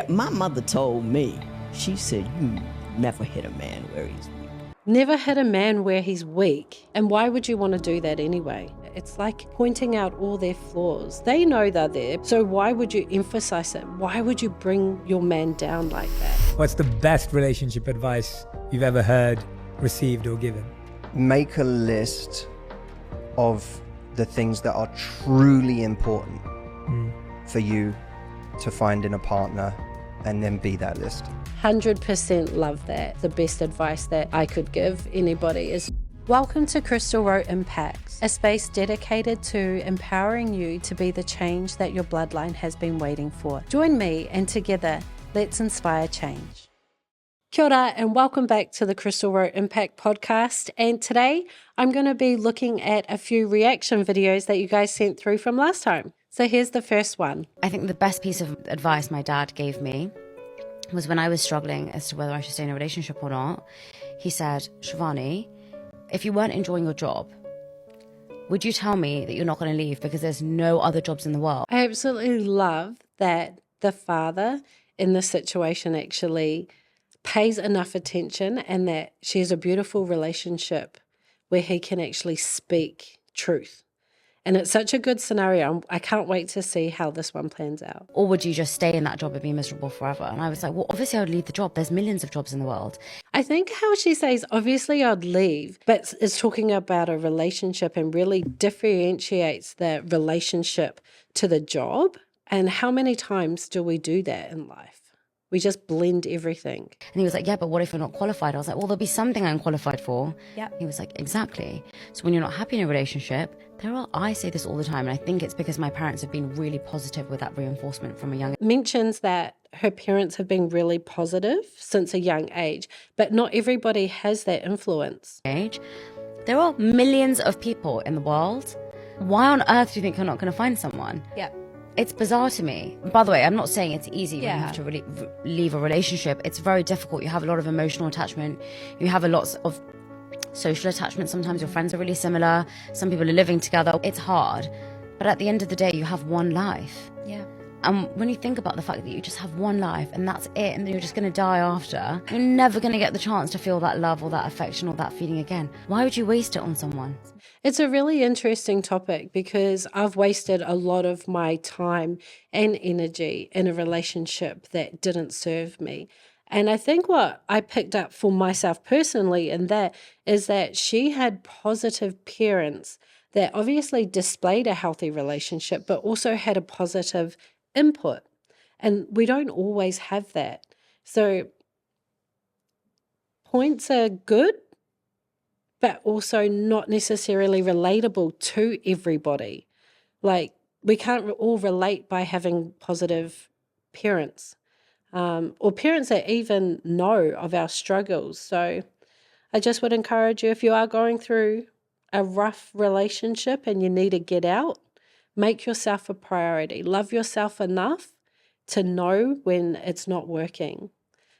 My mother told me, she said, you never hit a man where he's weak. Never hit a man where he's weak. And why would you want to do that anyway? It's like pointing out all their flaws. They know they're there, so why would you emphasize it? Why would you bring your man down like that? What's the best relationship advice you've ever heard, received, or given? Make a list of the things that are truly important for you to find in a partner, and then be that list. 100% love that. The best advice that I could give anybody is welcome to Krystal Rowe Impact, a space dedicated to empowering you to be the change that your bloodline has been waiting for. Join me and together, let's inspire change. Kia ora and welcome back to the Krystal Rowe Impact podcast. And today I'm going to be looking at a few reaction videos that you guys sent through from last time. So here's the first one. I think the best piece of advice my dad gave me was when I was struggling as to whether I should stay in a relationship or not. He said, Shivani, if you weren't enjoying your job, would you tell me that you're not going to leave because there's no other jobs in the world? I absolutely love that the father in this situation actually pays enough attention and that she has a beautiful relationship where he can actually speak truth. And it's such a good scenario. I can't wait to see how this one plans out. Or would you just stay in that job and be miserable forever? And I was like, well, obviously I would leave the job. There's millions of jobs in the world. I think how she says, obviously I'd leave, but is talking about a relationship and really differentiates the relationship to the job. And how many times do we do that in life? We just blend everything. And he was like, yeah, but what if you're not qualified? I was like, well, there'll be something I'm qualified for. Yeah. He was like, exactly. So when you're not happy in a relationship, I say this all the time, and I think it's because my parents have been really positive with that reinforcement from a young age. Mentions that her parents have been really positive since a young age, but not everybody has that influence. There are millions of people in the world. Why on earth do you think you're not going to find someone? Yeah. It's bizarre to me. By the way, I'm not saying it's easy when you Yeah. have to leave a relationship. It's very difficult. You have a lot of emotional attachment. You have a lot of social attachment. Sometimes your friends are really similar. Some people are living together. It's hard. But at the end of the day, you have one life. Yeah. And when you think about the fact that you just have one life and that's it, and you're just going to die after, you're never going to get the chance to feel that love or that affection or that feeling again. Why would you waste it on someone? It's a really interesting topic because I've wasted a lot of my time and energy in a relationship that didn't serve me. And I think what I picked up for myself personally in that is that she had positive parents that obviously displayed a healthy relationship, but also had a positive input. And we don't always have that. So points are good, but also not necessarily relatable to everybody. Like, we can't all relate by having positive parents. Or parents that even know of our struggles. So I just would encourage you, if you are going through a rough relationship and you need to get out, make yourself a priority. Love yourself enough to know when it's not working.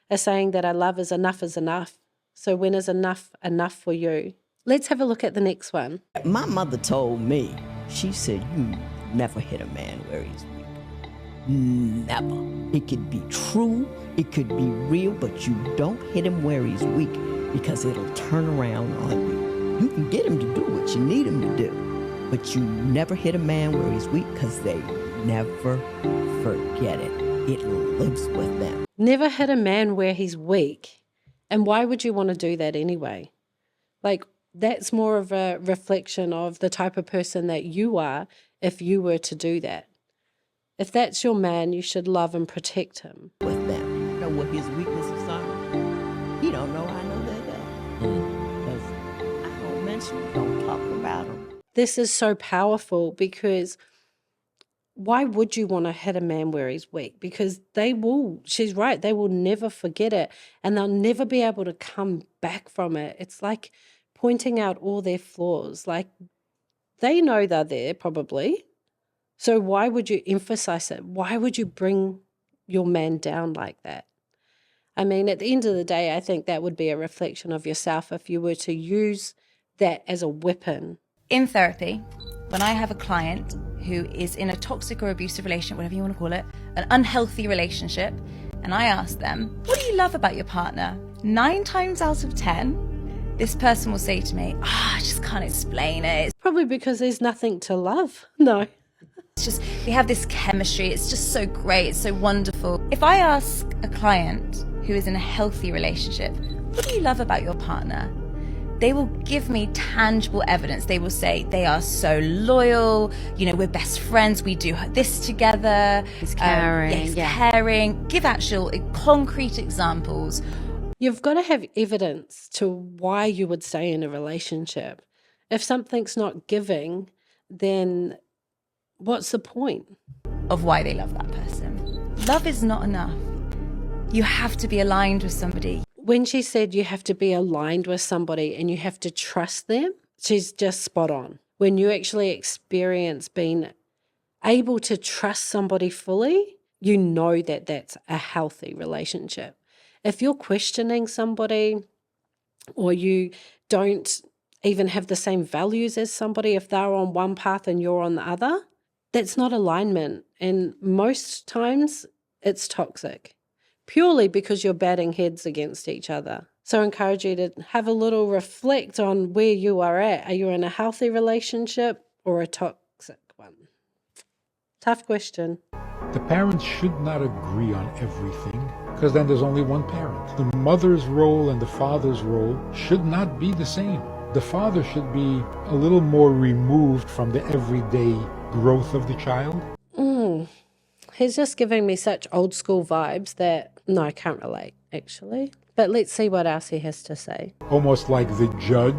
A saying that I love is enough is enough. So when is enough enough for you? Let's have a look at the next one. My mother told me, she said, you never hit a man where he's weak. Never. It could be true, it could be real, but you don't hit him where he's weak because it'll turn around on you. You can get him to do what you need him to do, but you never hit a man where he's weak because they never forget it. It lives with them. Never hit a man where he's weak. And why would you want to do that anyway? Like, that's more of a reflection of the type of person that you are if you were to do that. If that's your man, you should love and protect him. With them. You know what his weaknesses are? He don't know I know that. Because I don't mention it, don't talk about him. This is so powerful because why would you want to hit a man where he's weak? Because she's right, they will never forget it and they'll never be able to come back from it. It's like pointing out all their flaws. Like, they know they're there probably. So why would you emphasize it? Why would you bring your man down like that? I mean, at the end of the day, I think that would be a reflection of yourself if you were to use that as a weapon. In therapy, when I have a client who is in a toxic or abusive relationship, whatever you want to call it, an unhealthy relationship, and I ask them, what do you love about your partner? 9 times out of 10, this person will say to me, I just can't explain it. Probably because there's nothing to love. No. It's just, we have this chemistry. It's just so great. It's so wonderful. If I ask a client who is in a healthy relationship, what do you love about your partner? They will give me tangible evidence. They will say they are so loyal. You know, we're best friends. We do this together. He's caring. He's caring. Give actual concrete examples. You've got to have evidence to why you would stay in a relationship. If something's not giving, then what's the point? Of why they love that person. Love is not enough. You have to be aligned with somebody. When she said you have to be aligned with somebody and you have to trust them, she's just spot on. When you actually experience being able to trust somebody fully, you know that that's a healthy relationship. If you're questioning somebody or you don't even have the same values as somebody, if they're on one path and you're on the other, that's not alignment. And most times it's toxic, purely because you're batting heads against each other. So I encourage you to have a little reflect on where you are at. Are you in a healthy relationship or a toxic one? Tough question. The parents should not agree on everything, because then there's only one parent. The mother's role and the father's role should not be the same. The father should be a little more removed from the everyday growth of the child. He's just giving me such old school vibes that, no, I can't relate, actually. But let's see what else he has to say. Almost like the judge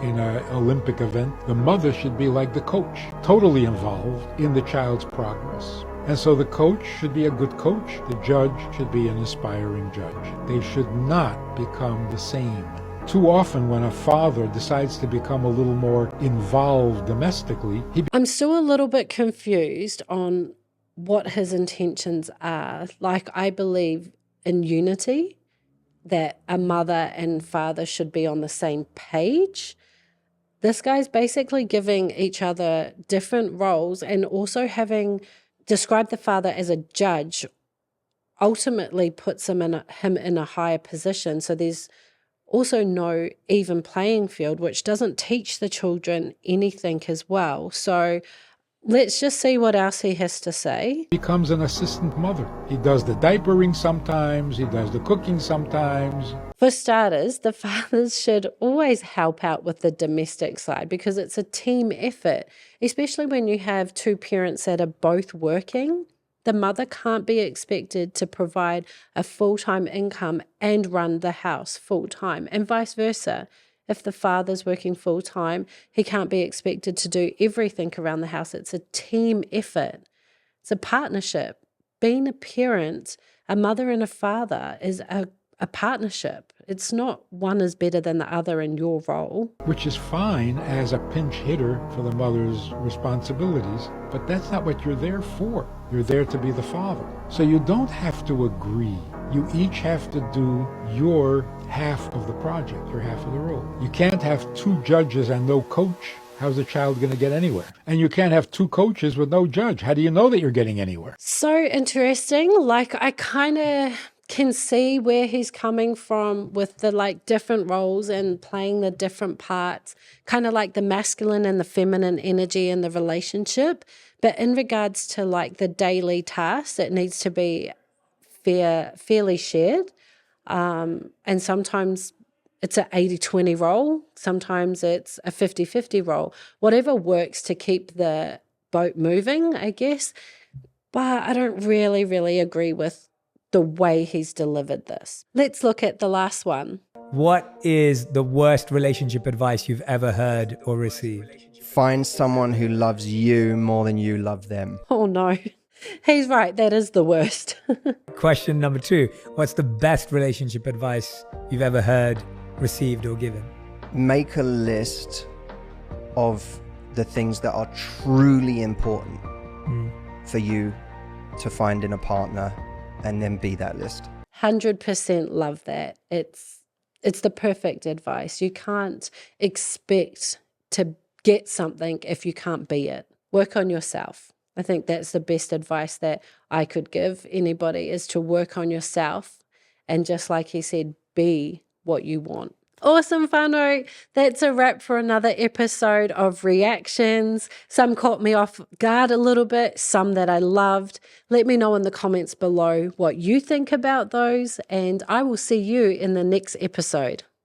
in an Olympic event, the mother should be like the coach, totally involved in the child's progress. And so the coach should be a good coach. The judge should be an aspiring judge. They should not become the same. Too often when a father decides to become a little more involved domestically, I'm still a little bit confused on what his intentions are. Like, I believe in unity, that a mother and father should be on the same page. This guy's basically giving each other different roles and also described the father as a judge ultimately puts him in a higher position. So there's also no even playing field, which doesn't teach the children anything as well. So let's just see what else he has to say. Becomes an assistant mother. He does the diapering sometimes, he does the cooking sometimes. For starters, the fathers should always help out with the domestic side because it's a team effort, especially when you have two parents that are both working. The mother can't be expected to provide a full-time income and run the house full-time, and vice versa. If the father's working full-time, he can't be expected to do everything around the house. It's a team effort. It's a partnership. Being a parent, a mother and a father, is a partnership. It's not one is better than the other in your role. Which is fine as a pinch hitter for the mother's responsibilities, but that's not what you're there for. You're there to be the father. So you don't have to agree. You each have to do your half of the project, your half of the role. You can't have two judges and no coach. How's the child going to get anywhere? And you can't have two coaches with no judge. How do you know that you're getting anywhere? So interesting. Like, I kind of can see where he's coming from with the different roles and playing the different parts, kind of like the masculine and the feminine energy in the relationship. But in regards to the daily tasks, it needs to be fairly shared. And sometimes it's an 80-20 role. Sometimes it's a 50-50 role. Whatever works to keep the boat moving, I guess. But I don't really agree with the way he's delivered this. Let's look at the last one. What is the worst relationship advice you've ever heard or received? Find someone who loves you more than you love them. Oh no, he's right. That is the worst. Question number 2. What's the best relationship advice you've ever heard, received, or given? Make a list of the things that are truly important for you to find in a partner, and then be that list. 100% love that. It's the perfect advice. You can't expect to get something if you can't be it. Work on yourself. I think that's the best advice that I could give anybody, is to work on yourself and, just like he said, be what you want. Awesome, whānau. That's a wrap for another episode of Reactions. Some caught me off guard a little bit, some that I loved. Let me know in the comments below what you think about those, and I will see you in the next episode.